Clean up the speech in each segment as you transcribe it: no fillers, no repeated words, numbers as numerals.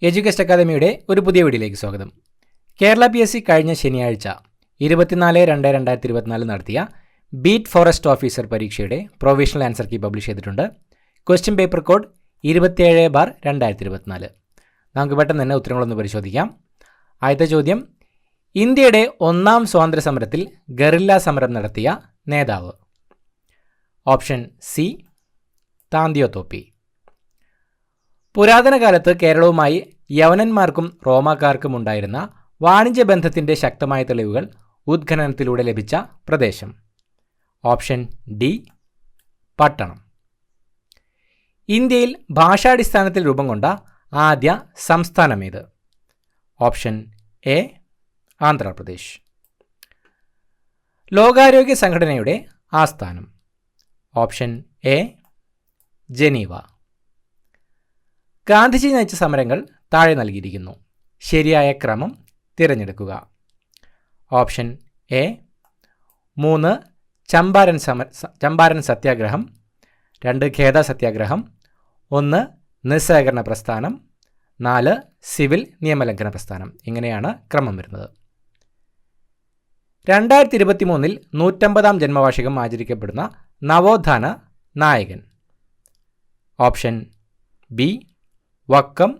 Education അക്കാദമിയുടെ ഒരു പുതിയ വീഡിയോയിലേക്ക് സ്വാഗതം. കേരള PSC കഴിഞ്ഞ ശനിയാഴ്ച 24/2/2024 നടത്തിയ ബീറ്റ് ഫോറസ്റ്റ് ഓഫീസർ പരീക്ഷയുടെ പ്രൊവിഷണൽ ആൻസർ കീ പബ്ലിഷ് ചെയ്തിട്ടുണ്ട്. Question paper code 27/2024. നമുക്ക് പെട്ടെന്ന് തന്നെ ഉത്തരങ്ങളൊന്ന് പരിശോധിക്കാം. ആദ്യത്തെ ചോദ്യം, ഇന്ത്യയുടെ ഒന്നാം സ്വാതന്ത്ര്യ സമരത്തിൽ ഗറില്ല സമരം നടത്തിയ നേതാവ്? Option C, Tantia Tope. പുരാതന കാലത്ത് കേരളവുമായി യവനന്മാർക്കും റോമാക്കാർക്കും ഉണ്ടായിരുന്ന വാണിജ്യ ബന്ധത്തിൻ്റെ ശക്തമായ തെളിവുകൾ ഉത്ഖനനത്തിലൂടെ ലഭിച്ച പ്രദേശം? ഓപ്ഷൻ ഡി, പട്ടണം. ഇന്ത്യയിൽ ഭാഷാടിസ്ഥാനത്തിൽ രൂപം കൊണ്ട ആദ്യ സംസ്ഥാനമേത്? Option A, Andhra Pradesh. ലോകാരോഗ്യ സംഘടനയുടെ ആസ്ഥാനം? Option A, Geneva. ഗാന്ധിജി നയിച്ച സമരങ്ങൾ താഴെ നൽകിയിരിക്കുന്നു. ശരിയായ ക്രമം തിരഞ്ഞെടുക്കുക. ഓപ്ഷൻ എ 3 ചമ്പാരൻ സത്യാഗ്രഹം, 2 ഖേദ സത്യാഗ്രഹം, 1 നിസ്സഹകരണ പ്രസ്ഥാനം, 4 സിവിൽ നിയമലംഘന പ്രസ്ഥാനം. ഇങ്ങനെയാണ് ക്രമം വരുന്നത്. 2023 150-ാം ജന്മവാർഷികം ആചരിക്കപ്പെടുന്ന നവോത്ഥാന നായകൻ? ഓപ്ഷൻ ബി, വക്കം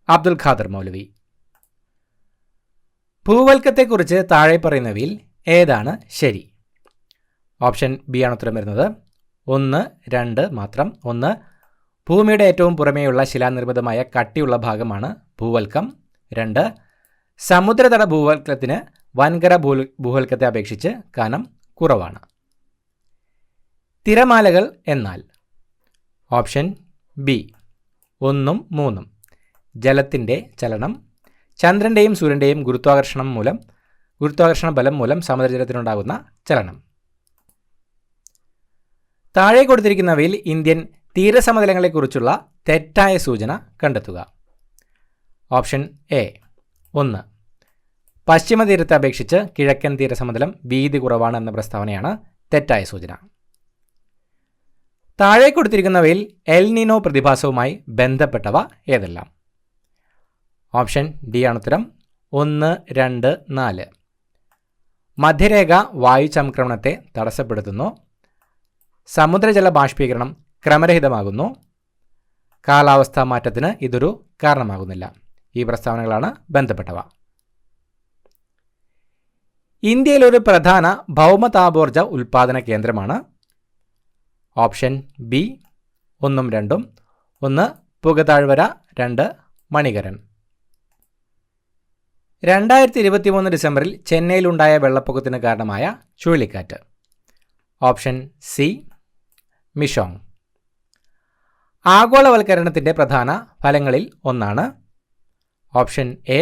അബ്ദുൽ ഖാദർ മൗലവി. ഭൂവൽക്കത്തെക്കുറിച്ച് താഴെ പറയുന്നവയിൽ ഏതാണ് ശരി? ഓപ്ഷൻ ബി ആണ് ഉത്തരം വരുന്നത്. 1, 2 മാത്രം. 1, ഭൂമിയുടെ ഏറ്റവും പുറമേയുള്ള ശിലാനിർമ്മിതമായ കട്ടിയുള്ള ഭാഗമാണ് ഭൂവൽക്കം. 2, സമുദ്രതട ഭൂവൽക്കത്തിന് വൻകര ഭൂവൽക്കത്തെ അപേക്ഷിച്ച് കനം കുറവാണ്. തിരമാലകൾ എന്നാൽ? Option B 1, 3. ജലത്തിൻ്റെ ചലനം. ചന്ദ്രൻ്റെയും സൂര്യൻ്റെയും ഗുരുത്വാകർഷണ ബലം മൂലം സമുദ്രജലത്തിനുണ്ടാകുന്ന ചലനം. താഴെ കൊടുത്തിരിക്കുന്നവയിൽ ഇന്ത്യൻ തീരസമതലങ്ങളെക്കുറിച്ചുള്ള തെറ്റായ സൂചന കണ്ടെത്തുക. ഓപ്ഷൻ എ 1, പശ്ചിമ തീരത്തെ അപേക്ഷിച്ച് കിഴക്കൻ തീരസമതലം വീതി കുറവാണ് എന്ന പ്രസ്താവനയാണ് തെറ്റായ സൂചന. താഴെ കൊടുത്തിരിക്കുന്നവയിൽ എൽ നീനോ പ്രതിഭാസവുമായി ബന്ധപ്പെട്ടവ ഏതെല്ലാം? ഓപ്ഷൻ ഡി ആണ് ഉത്തരം. 1, 2, 4. മധ്യരേഖ വായുചംക്രമണത്തെ തടസ്സപ്പെടുത്തുന്നു. സമുദ്രജല ബാഷ്പീകരണം ക്രമരഹിതമാകുന്നു. കാലാവസ്ഥാ മാറ്റത്തിന് ഇതൊരു കാരണമാകുന്നില്ല. ഈ പ്രസ്താവനകളാണ് ബന്ധപ്പെട്ടവ. ഇന്ത്യയിലൊരു പ്രധാന ഭൗമതാപോർജ ഉൽപ്പാദന കേന്ദ്രമാണ്? Option B 1, 2. 1 പുകതാഴ്വര, 2 മണികരൻ. 2023 ഡിസംബറിൽ ചെന്നൈയിലുണ്ടായ വെള്ളപ്പൊക്കത്തിന് കാരണമായ ചുഴലിക്കാറ്റ്? Option C, Michaung. ആഗോളവൽക്കരണത്തിൻ്റെ പ്രധാന ഫലങ്ങളിൽ ഒന്നാണ്? ഓപ്ഷൻ എ,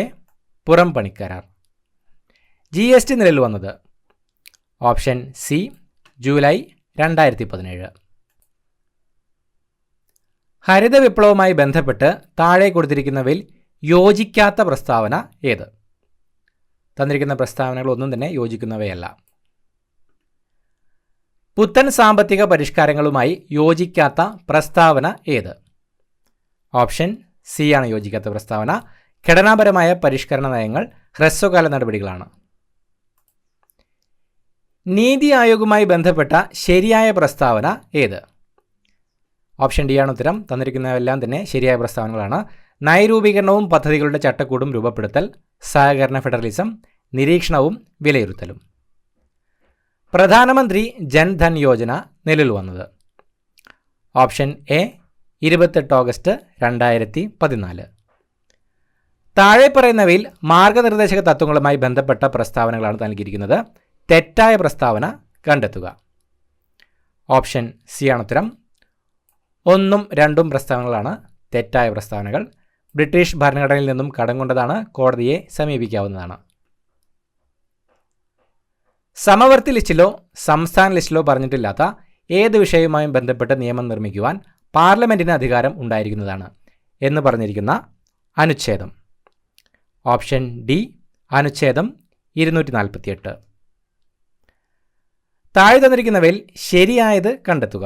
പുറം പണിക്കരാർ. GST നിലവിൽ വന്നത്? Option C, July 2017. ഹരിത വിപ്ലവവുമായി ബന്ധപ്പെട്ട് താഴെ കൊടുത്തിരിക്കുന്നവയിൽ യോജിക്കാത്ത പ്രസ്താവന ഏത്? തന്നിരിക്കുന്ന പ്രസ്താവനകൾ ഒന്നും തന്നെ യോജിക്കുന്നവയല്ല. പുത്തൻ സാമ്പത്തിക പരിഷ്കാരങ്ങളുമായി യോജിക്കാത്ത പ്രസ്താവന ഏത്? ഓപ്ഷൻ സി ആണ് യോജിക്കാത്ത പ്രസ്താവന. ഘടനാപരമായ പരിഷ്കരണ നയങ്ങൾ ഹ്രസ്വകാല നടപടികളാണ്. നീതി ആയോഗുമായി ബന്ധപ്പെട്ട ശരിയായ പ്രസ്താവന ഏത്? ഓപ്ഷൻ ഡി ആണ് ഉത്തരം. തന്നിരിക്കുന്നവയെല്ലാം തന്നെ ശരിയായ പ്രസ്താവനകളാണ്. നയരൂപീകരണവും പദ്ധതികളുടെ ചട്ടക്കൂടും രൂപപ്പെടുത്തൽ, സഹകരണ ഫെഡറലിസം, നിരീക്ഷണവും വിലയിരുത്തലും. പ്രധാനമന്ത്രി ജൻധൻ യോജന നിലവിൽ വന്നത്? Option A 28 August 2014. താഴെ പറയുന്നവയിൽ മാർഗനിർദ്ദേശക തത്വങ്ങളുമായി ബന്ധപ്പെട്ട പ്രസ്താവനകളാണ് നൽകിയിരിക്കുന്നത്. തെറ്റായ പ്രസ്താവന കണ്ടെത്തുക. ഓപ്ഷൻ സി ആണ് ഉത്തരം. 1, 2 പ്രസ്താവനകളാണ് തെറ്റായ പ്രസ്താവനകൾ. ബ്രിട്ടീഷ് ഭരണഘടനയിൽ നിന്നും കടം കൊണ്ടതാണ്, കോടതിയെ സമീപിക്കാവുന്നതാണ്. സമവർത്തി ലിസ്റ്റിലോ സംസ്ഥാന ലിസ്റ്റിലോ പറഞ്ഞിട്ടില്ലാത്ത ഏത് വിഷയവുമായും ബന്ധപ്പെട്ട് നിയമം നിർമ്മിക്കുവാൻ പാർലമെൻറ്റിന് അധികാരം ഉണ്ടായിരിക്കുന്നതാണ് എന്ന് പറഞ്ഞിരിക്കുന്ന അനുച്ഛേദം? ഓപ്ഷൻ ഡി, അനുച്ഛേദം 248. താഴെ തന്നിരിക്കുന്നവയിൽ ശരിയായത് കണ്ടെത്തുക.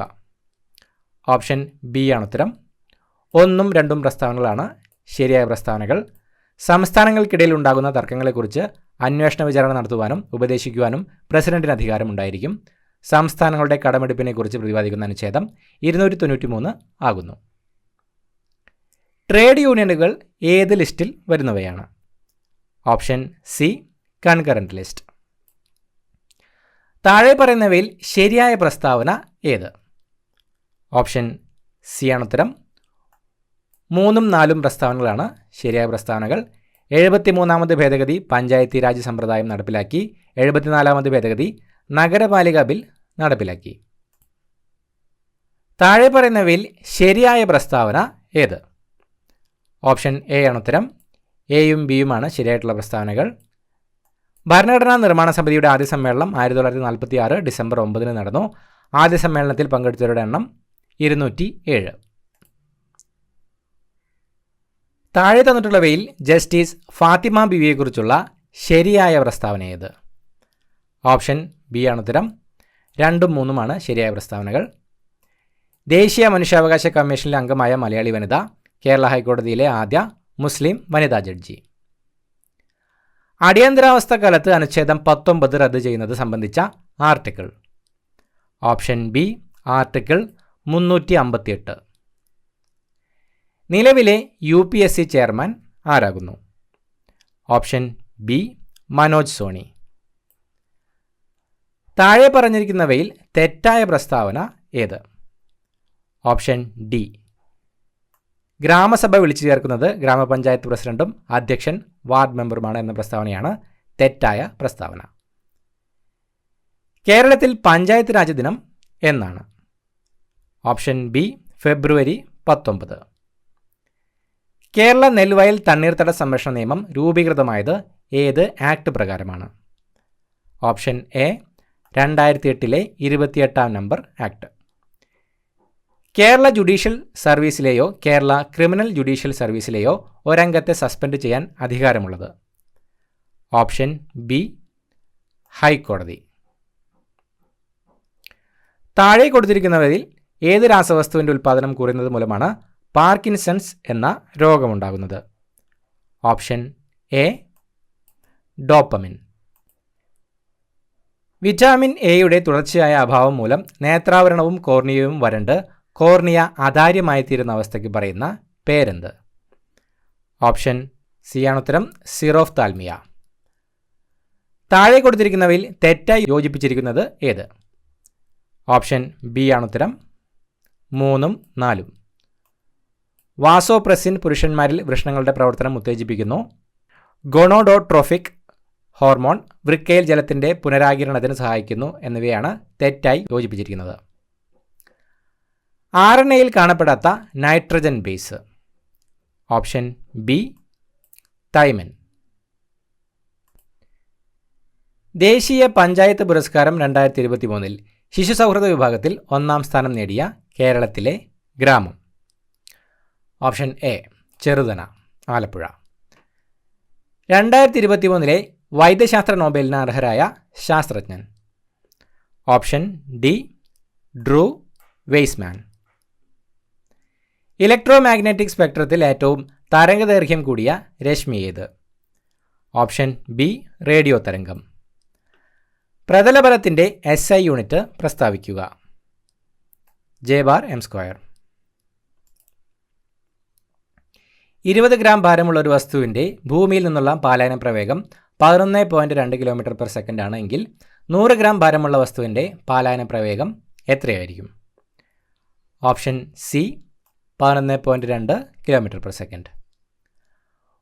ഓപ്ഷൻ ബി ആണ് ഉത്തരം. 1, 2 പ്രസ്താവനകളാണ് ശരിയായ പ്രസ്താവനകൾ. സംസ്ഥാനങ്ങൾക്കിടയിൽ ഉണ്ടാകുന്ന തർക്കങ്ങളെക്കുറിച്ച് അന്വേഷണ വിചാരണ നടത്തുവാനും ഉപദേശിക്കുവാനും പ്രസിഡന്റിന് അധികാരമുണ്ടായിരിക്കും. സംസ്ഥാനങ്ങളുടെ കടമെടുപ്പിനെക്കുറിച്ച് പ്രതിപാദിക്കുന്ന അനുച്ഛേദം 293 ആകുന്നു. ട്രേഡ് യൂണിയനുകൾ ഏത് ലിസ്റ്റിൽ വരുന്നവയാണ്? Option C concurrent list. താഴെ പറയുന്നവയിൽ ശരിയായ പ്രസ്താവന ഏത്? ഓപ്ഷൻ സി ആണ് ഉത്തരം. 3ഉം 4ഉം പ്രസ്താവനകളാണ് ശരിയായ പ്രസ്താവനകൾ. 73ാമത് ഭേദഗതി പഞ്ചായത്തി രാജ് സമ്പ്രദായം നടപ്പിലാക്കി. 74ാമത് ഭേദഗതി നഗരപാലിക ബിൽ നടപ്പിലാക്കി. താഴെ പറയുന്നവയിൽ ശരിയായ പ്രസ്താവന ഏത്? ഓപ്ഷൻ എ ആണ് ഉത്തരം. എയും ബിയുമാണ് ശരിയായിട്ടുള്ള പ്രസ്താവനകൾ. ഭരണഘടനാ നിർമ്മാണ സമിതിയുടെ ആദ്യ സമ്മേളനം 1946 ഡിസംബർ 9 നടന്നു. ആദ്യ സമ്മേളനത്തിൽ പങ്കെടുത്തവരുടെ എണ്ണം 207. താഴെ തന്നിട്ടുള്ളവയിൽ ജസ്റ്റിസ് ഫാത്തിമ ബീവിയെക്കുറിച്ചുള്ള ശരിയായ പ്രസ്താവന ഏത്? ഓപ്ഷൻ ബി ആണ് ഉത്തരം. 2ഉം 3ഉമാണ് ശരിയായ പ്രസ്താവനകൾ. ദേശീയ മനുഷ്യാവകാശ കമ്മീഷനിലെ അംഗമായ മലയാളി വനിത, കേരള ഹൈക്കോടതിയിലെ ആദ്യ മുസ്ലിം വനിതാ ജഡ്ജി. അടിയന്തരാവസ്ഥ കാലത്ത് അനുച്ഛേദം 19 റദ്ദ് ചെയ്യുന്നത് സംബന്ധിച്ച ആർട്ടിക്കിൾ. Option B article 358. നിലവിലെ UPSC ചെയർമാൻ ആരാകുന്നു? Option B Manoj Soni. താഴെ പറഞ്ഞിരിക്കുന്നവയിൽ തെറ്റായ പ്രസ്താവന ഏത്? ഓപ്ഷൻ ഡി ഗ്രാമസഭ വിളിച്ചു ചേർക്കുന്നത് ഗ്രാമപഞ്ചായത്ത് പ്രസിഡന്റും അധ്യക്ഷൻ വാർഡ് മെമ്പറുമാണ് എന്ന പ്രസ്താവനയാണ് തെറ്റായ പ്രസ്താവന. കേരളത്തിൽ പഞ്ചായത്ത് രാജ് ദിനം എന്നാണ്? Option B February 19. കേരള നെൽവയൽ തണ്ണീർത്തട സംരക്ഷണ നിയമം രൂപീകൃതമായത് ഏത് ആക്ട് പ്രകാരമാണ്? ഓപ്ഷൻ എ 2008 28-ാം നമ്പർ ആക്ട്. കേരള ജുഡീഷ്യൽ സർവീസിലെയോ കേരള ക്രിമിനൽ ജുഡീഷ്യൽ സർവീസിലെയോ ഒരംഗത്തെ സസ്പെൻഡ് ചെയ്യാൻ അധികാരമുള്ളത്? ഓപ്ഷൻ ബി ഹൈക്കോടതി. താഴെ കൊടുത്തിരിക്കുന്നവരിൽ ഏത് രാസവസ്തുവിൻ്റെ ഉൽപ്പാദനം കുറയുന്നത് മൂലമാണ് പാർക്കിൻസൺസ് എന്ന രോഗമുണ്ടാകുന്നത്? Option A dopamine. വിറ്റാമിൻ എയുടെ തുടർച്ചയായ അഭാവം മൂലം നേത്രാവരണവും കോർണിയയും വരണ്ട് കോർണിയ അതാര്യമായി തീരുന്ന അവസ്ഥയ്ക്ക് പറയുന്ന പേരെന്ത്? ഓപ്ഷൻ സി ആണ് ഉത്തരം. സിറോഫ്താൽമിയ. താഴെ കൊടുത്തിരിക്കുന്നവയിൽ തെറ്റായി യോജിപ്പിച്ചിരിക്കുന്നത് ഏത്? ഓപ്ഷൻ ബി ആണ് ഉത്തരം. 3ഉം 4ഉം. വാസോപ്രസിൻ പുരുഷന്മാരിൽ വൃഷണങ്ങളുടെ പ്രവർത്തനം ഉത്തേജിപ്പിക്കുന്നു. ഗൊണോഡോട്രോഫിക് ഹോർമോൺ വൃക്കയിൽ ജലത്തിൻ്റെ പുനരാകിരണത്തിന് സഹായിക്കുന്നു എന്നിവയാണ് തെറ്റായി യോജിപ്പിച്ചിരിക്കുന്നത്. RNAയിൽ കാണപ്പെടാത്ത nitrogen base? Option B thymine. ദേശീയ പഞ്ചായത്ത് പുരസ്കാരം 2023 ശിശു സൗഹൃദ വിഭാഗത്തിൽ 1ാം സ്ഥാനം നേടിയ കേരളത്തിലെ ഗ്രാമം? Option A Cheruthana, Alappuzha. 2023 വൈദ്യശാസ്ത്ര നോബലിന് അർഹരായ ശാസ്ത്രജ്ഞൻ? Option D Drew Weissman. Electromagnetic സ്പെക്ട്രത്തിൽ ഏറ്റവും തരംഗദൈർഘ്യം കൂടിയ രശ്മി ഏത്? ഓപ്ഷൻ ബി റേഡിയോ തരംഗം. പ്രതലബലത്തിൻ്റെ SI യൂണിറ്റ് പ്രസ്താവിക്കുക. J/m². 20 ഗ്രാം ഭാരമുള്ള ഒരു വസ്തുവിൻ്റെ ഭൂമിയിൽ നിന്നുള്ള പാലായന പ്രവേഗം 11.2 km/s ആണ് എങ്കിൽ 100 ഗ്രാം ഭാരമുള്ള വസ്തുവിൻ്റെ പാലായന പ്രവേഗം എത്രയായിരിക്കും? Option C 11.2 km/s.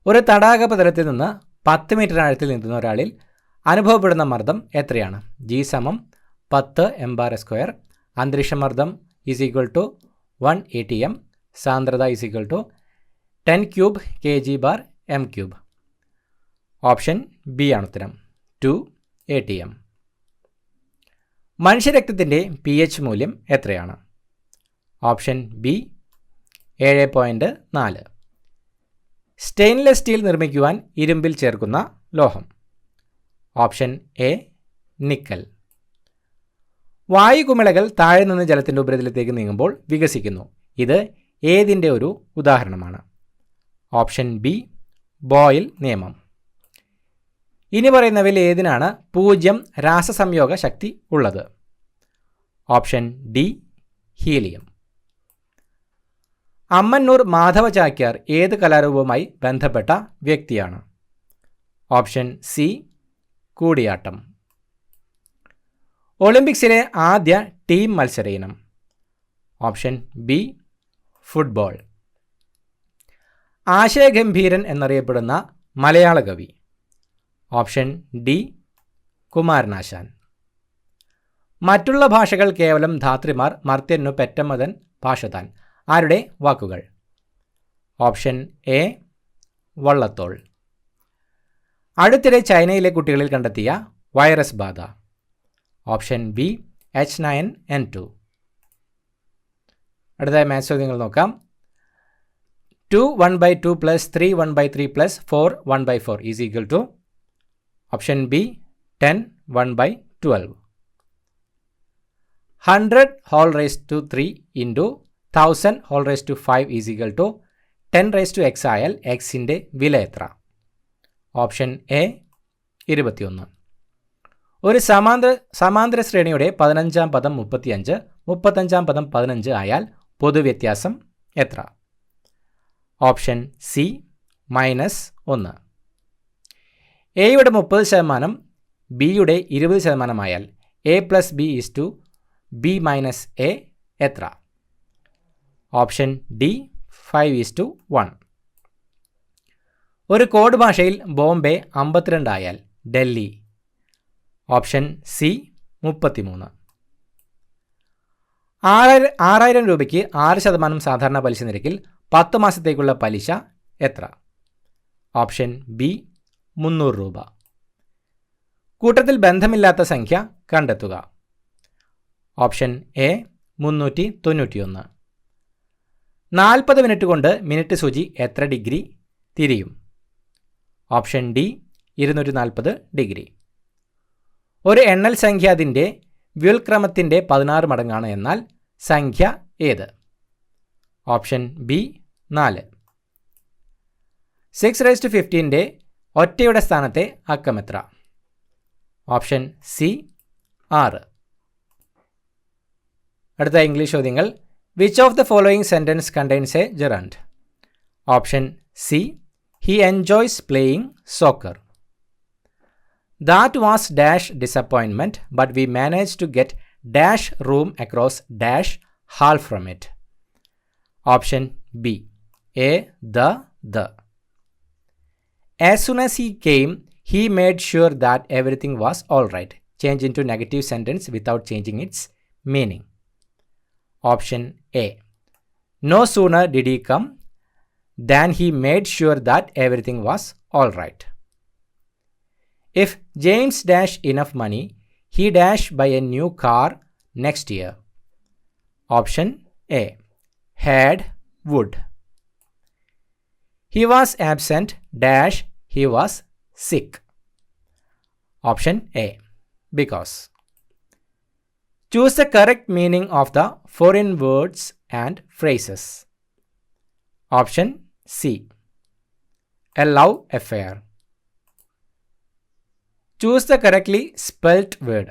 ഒരു തടാകപതലത്തിൽ നിന്ന് 10 മീറ്റർ ആഴത്തിൽ നീന്തുന്ന ഒരാളിൽ അനുഭവപ്പെടുന്ന മർദ്ദം എത്രയാണ്? G = 10 m². അന്തരീക്ഷമർദ്ദം = 1 ATM. സാന്ദ്രത = 10³ kg/m³. ഓപ്ഷൻ ബി ആണ് ഉത്തരം. 2 ATM. മനുഷ്യരക്തത്തിൻ്റെ pH മൂല്യം എത്രയാണ്? Option B 7.4. സ്റ്റെയിൻലെസ് സ്റ്റീൽ നിർമ്മിക്കുവാൻ ഇരുമ്പിൽ ചേർക്കുന്ന ലോഹം? Option A nickel. വായുകുമിളകൾ താഴെ നിന്ന് ജലത്തിൻ്റെ ഉപരിതലത്തേക്ക് നീങ്ങുമ്പോൾ വികസിക്കുന്നു. ഇത് ഏതിൻ്റെ ഒരു ഉദാഹരണമാണ്? ഓപ്ഷൻ ബി ബോയിൽ നിയമം. ഇനി പറയുന്നവയിൽ ഏതിനാണ് 0 രാസസംയോഗ ശക്തി ഉള്ളത്? Option D helium. Ammannur Madhava Chakyar ഏത് കലാരൂപവുമായി ബന്ധപ്പെട്ട വ്യക്തിയാണ്? Option C Koodiyattam. ഒളിമ്പിക്സിലെ ആദ്യ ടീം മത്സര ഇനം? Option B football. ആശയഗംഭീരൻ എന്നറിയപ്പെടുന്ന മലയാള കവി? Option D Kumaranasan. മറ്റുള്ള ഭാഷകൾ കേവലം ധാത്രിമാർ മർത്യനു പെറ്റമ്മതൻ ഭാഷതാൻ ആരുടെ വാക്കുകൾ? Option A Vallathol. അടുത്തിടെ ചൈനയിലെ കുട്ടികളിൽ കണ്ടെത്തിയ വൈറസ് ബാധ? Option B H9N2. അടുത്തതായി മാത്സ് ചോദ്യങ്ങൾ നോക്കാം. 2 1/2 + 3 1/3 + 4 1/4 is equal to? Option B 10 1/12. 100 whole raised to 3 into 1000 whole raised to 5 is equal to 10 raised to x ആയാൽ എക്സിൻ്റെ വില എത്ര? Option A 21. ഒരു സമാന്തര ശ്രേണിയുടെ 15-ാം പദം 35, 35-ാം പദം 15 ആയാൽ പൊതുവ്യത്യാസം എത്ര? Option C -1. എയുടെ 30% ബിയുടെ 20% ആയാൽ a + b = b - a എത്ര? Option D 5:1. ഒരു കോഡ് ഭാഷയിൽ ബോംബെ 52 ആയാൽ ഡൽഹി? Option C 33. 6000 രൂപയ്ക്ക് 6% സാധാരണ പലിശ നിരക്കിൽ 10 മാസത്തേക്കുള്ള പലിശ എത്ര? ഓപ്ഷൻ ബി 300 രൂപ. കൂട്ടത്തിൽ ബന്ധമില്ലാത്ത സംഖ്യ കണ്ടെത്തുക. Option A 391. 40 മിനിറ്റ് കൊണ്ട് മിനിറ്റ് സൂചി എത്ര ഡിഗ്രി തിരിയും? Option D 240 degree. ഒരു എണ്ണൽ സംഖ്യ അതിൻ്റെ വ്യുൽക്രമത്തിൻ്റെ 16 മടങ്ങാണ് എന്നാൽ സംഖ്യ ഏത്? Option B 4. 6⁻15ൻ്റെ ഒറ്റയുടെ സ്ഥാനത്തെ അക്കം എത്ര? Option C 6. അടുത്ത ഇംഗ്ലീഷ് ചോദ്യങ്ങൾ. Which of the following sentence contains A gerund? Option C he enjoys playing soccer. That was dash disappointment, but we managed to get dash room across dash hall from it. Option B. A. The. As soon as he came, he made sure that everything was all right. Change into negative sentence without changing its meaning. Option A. No sooner did he come than he made sure that everything was all right. If James dash enough money, he dash buy a new car next year. Option A. Had would. He was absent dash he was sick. Option A. Because. Choose the correct meaning of the foreign words and phrases. Option C. A love affair. Choose the correctly spelt word.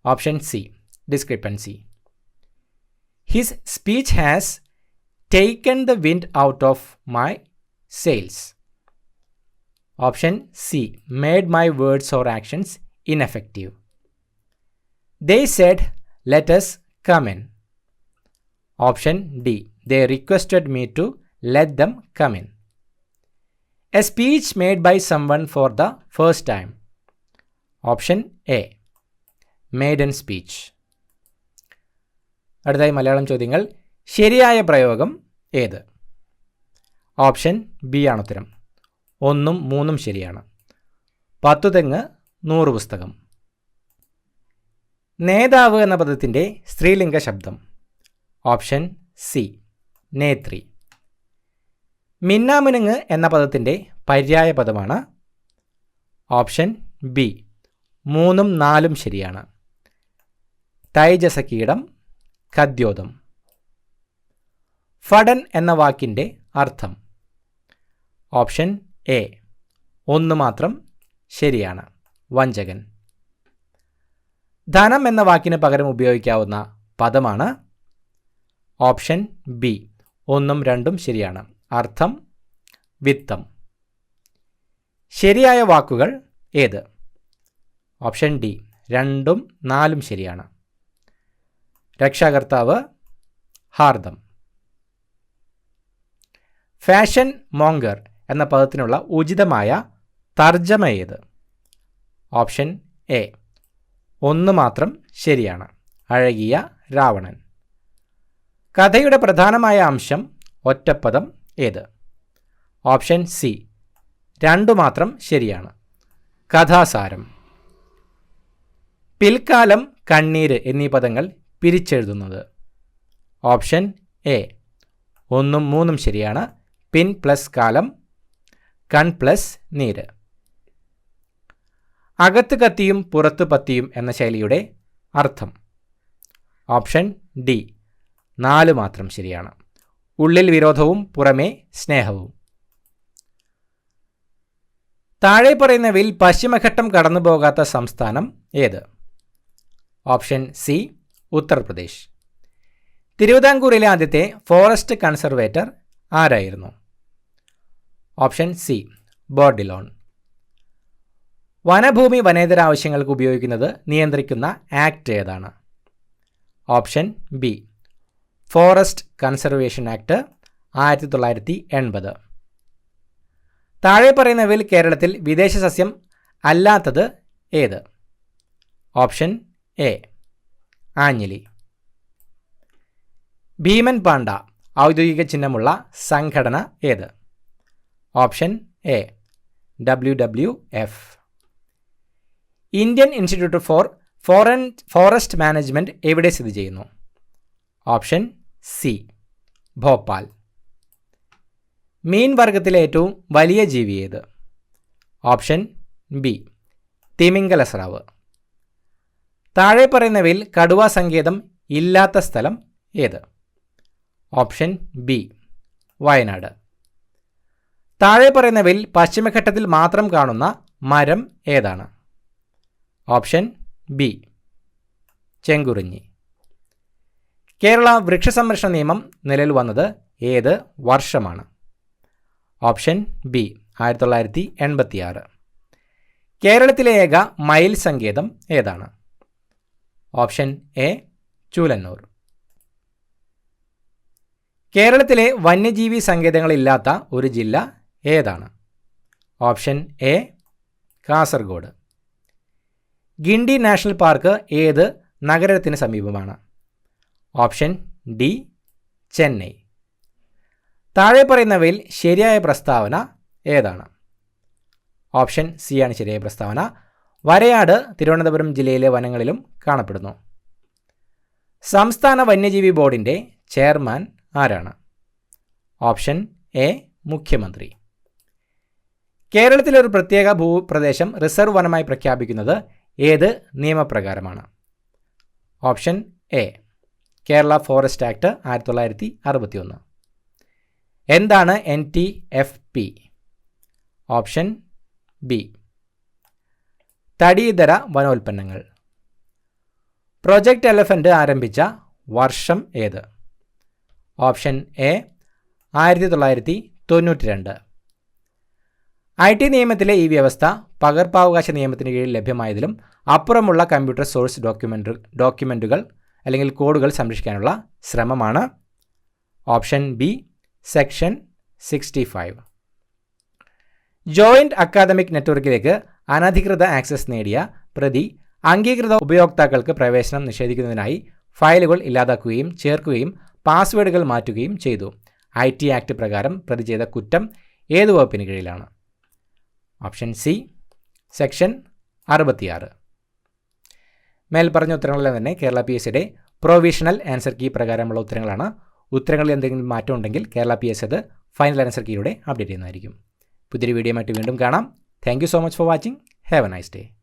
Option C. Discrepancy. His speech has taken the wind out of my sails. Option C. Made my words or actions ineffective. They said, let us come in. Option D. They requested me to let them come in. A speech made by someone for the first time. Option A. Maiden speech. അടുത്തായി മലയാളം ചോദ്യങ്ങൾ. ശരിയായ പ്രയോഗം ഏത്? Option B ആണ് ഉത്തരം. 1ഉം 3ഉം ശരിയാണ്. 10 തെങ്ങ് 100 പുസ്തകം. നേതാവ് എന്ന പദത്തിൻ്റെ സ്ത്രീലിംഗ ശബ്ദം? Option C നേത്രി. മിന്നാമിനുങ്ങ് എന്ന പദത്തിൻ്റെ പര്യായ പദമാണ്? ഓപ്ഷൻ ബി 3ഉം 4ഉം ശരിയാണ്. തൈജസകീടം, ഖദ്യോതം. ഫടൻ എന്ന വാക്കിൻ്റെ അർത്ഥം? ഓപ്ഷൻ എ 1 മാത്രം ശരിയാണ്. വഞ്ചകൻ. ധനം എന്ന വാക്കിന് പകരം ഉപയോഗിക്കാവുന്ന പദമാണ് ഓപ്ഷൻ ബി 1ഉം 2ഉം ശരിയാണ്. അർത്ഥം വിത്തം. ശരിയായ വാക്കുകൾ ഏത്? ഓപ്ഷൻ ഡി 2ഉം 4ഉം ശരിയാണ്. രക്ഷാകർത്താവ്, ഹാർദം. ഫാഷൻ മോങ്കർ എന്ന പദത്തിനുള്ള ഉചിതമായ തർജ്ജമ ഏത്? ഓപ്ഷൻ എ 1 മാത്രം ശരിയാണ്. അഴകിയ രാവണൻ. കഥയുടെ പ്രധാനമായ അംശം ഒറ്റപ്പദം ഏത്? ഓപ്ഷൻ സി 2 മാത്രം ശരിയാണ്. കഥാസാരം. പിൽക്കാലം, കണ്ണീര് എന്നീ പദങ്ങൾ പിരിച്ചെഴുതുന്നത്? ഓപ്ഷൻ എ 1ഉം 3ഉം ശരിയാണ്. പിൻ പ്ലസ് കാലം, കൺ പ്ലസ് നീര്. അകത്ത് കത്തിയും പുറത്ത് പത്തിയും എന്ന ശൈലിയുടെ അർത്ഥം? ഓപ്ഷൻ ഡി 4 മാത്രം ശരിയാണ്. ഉള്ളിൽ വിരോധവും പുറമേ സ്നേഹവും. താഴെ പറയുന്നവയിൽ പശ്ചിമഘട്ടം കടന്നു പോകാത്ത സംസ്ഥാനം ഏത്? Option C Uttar Pradesh. തിരുവിതാംകൂറിലെ ആദ്യത്തെ ഫോറസ്റ്റ് കൺസർവേറ്റർ ആരായിരുന്നു? Option C Bourdillon. വനഭൂമി വനേതര ആവശ്യങ്ങൾക്ക് ഉപയോഗിക്കുന്നത് നിയന്ത്രിക്കുന്ന ആക്ട് ഏതാണ്? Option B forest conservation act 1980. താഴെ പറയുന്നവയിൽ കേരളത്തിൽ വിദേശ സസ്യം അല്ലാത്തത് ഏത്? ഓപ്ഷൻ എ ആഞ്ഞിലി. ഭീമൻ പാണ്ഡ ഔദ്യോഗിക ചിഹ്നമുള്ള സംഘടന ഏത്? Option A WWF. Indian institute for forest management എവിടെ സ്ഥിതി ചെയ്യുന്നു? Option C Bhopal. മീൻ വർഗത്തിലെ ഏറ്റവും വലിയ ജീവി ഏത്? ഓപ്ഷൻ ബി തിമിംഗലസ്രാവ്. താഴെ പറയുന്നവയിൽ കടുവ സങ്കേതം ഇല്ലാത്ത സ്ഥലം ഏത്? Option B Wayanad. താഴെ പറയുന്നവയിൽ പശ്ചിമഘട്ടത്തിൽ മാത്രം കാണുന്ന മരം ഏതാണ്? ഓപ്ഷൻ ബി ചെങ്കുറിഞ്ഞി. കേരള വൃക്ഷസംരക്ഷണ നിയമം നിലവിൽ വന്നത് ഏത് വർഷമാണ്? Option B 1986. കേരളത്തിലെ ഏക മയിൽ സങ്കേതം ഏതാണ്? Option A Chulannur. കേരളത്തിലെ വന്യജീവി സങ്കേതങ്ങളില്ലാത്ത ഒരു ജില്ല ഏതാണ്? Option A Kasaragod. Guindy national park ഏത് നഗരത്തിന് സമീപമാണ്? Option D Chennai. താഴെ പറയുന്നവയിൽ ശരിയായ പ്രസ്താവന ഏതാണ്? ഓപ്ഷൻ സി ആണ് ശരിയായ പ്രസ്താവന. വരയാട് തിരുവനന്തപുരം ജില്ലയിലെ വനങ്ങളിലും കാണപ്പെടുന്നു. സംസ്ഥാന വന്യജീവി ബോർഡിൻ്റെ ചെയർമാൻ ആരാണ്? ഓപ്ഷൻ എ മുഖ്യമന്ത്രി. കേരളത്തിലെ ഒരു പ്രത്യേക ഭൂപ്രദേശം റിസർവ് വനമായി പ്രഖ്യാപിക്കുന്നത് ഏത് നിയമപ്രകാരമാണ്? Option A Kerala forest act 1961. എന്താണ് NTFP? ഓപ്ഷൻ ബി തടിയിതര വനോൽപ്പന്നങ്ങൾ. പ്രൊജക്റ്റ് എലഫൻ്റ് ആരംഭിച്ച വർഷം ഏത്? Option A 1992. IT നിയമത്തിലെ ഈ വ്യവസ്ഥ പകർപ്പവകാശ നിയമത്തിന് കീഴിൽ ലഭ്യമായതിലും അപ്പുറമുള്ള കമ്പ്യൂട്ടർ സോഴ്സ് ഡോക്യുമെൻറ്റുകൾ അല്ലെങ്കിൽ കോഡുകൾ സംരക്ഷിക്കാനുള്ള ശ്രമമാണ്. Option B section 65. Joint academic നെറ്റ്വർക്കിലേക്ക് അനധികൃത ആക്സസ് നേടിയ പ്രതി അംഗീകൃത ഉപയോക്താക്കൾക്ക് പ്രവേശനം നിഷേധിക്കുന്നതിനായി ഫയലുകൾ ഇല്ലാതാക്കുകയും ചേർക്കുകയും പാസ്വേഡുകൾ മാറ്റുകയും ചെയ്തു. IT ആക്ട് പ്രകാരം പ്രതി ചെയ്ത കുറ്റം ഏത് വകുപ്പിന് കീഴിലാണ്? Option C section 66. മേൽപ്പറഞ്ഞ ഉത്തരങ്ങളെല്ലാം തന്നെ കേരള PSCയുടെ പ്രൊവിഷണൽ ആൻസർ കീ പ്രകാരമുള്ള ഉത്തരങ്ങളാണ്. ഉത്തരങ്ങളിൽ എന്തെങ്കിലും മാറ്റം ഉണ്ടെങ്കിൽ കേരള PSC അത് ഫൈനൽ ആൻസർ കീയിലൂടെ അപ്ഡേറ്റ് ചെയ്യുന്നതായിരിക്കും. പുതിയൊരു വീഡിയോ ആയിട്ട് വീണ്ടും കാണാം. Thank you so much for watching. Have A nice day.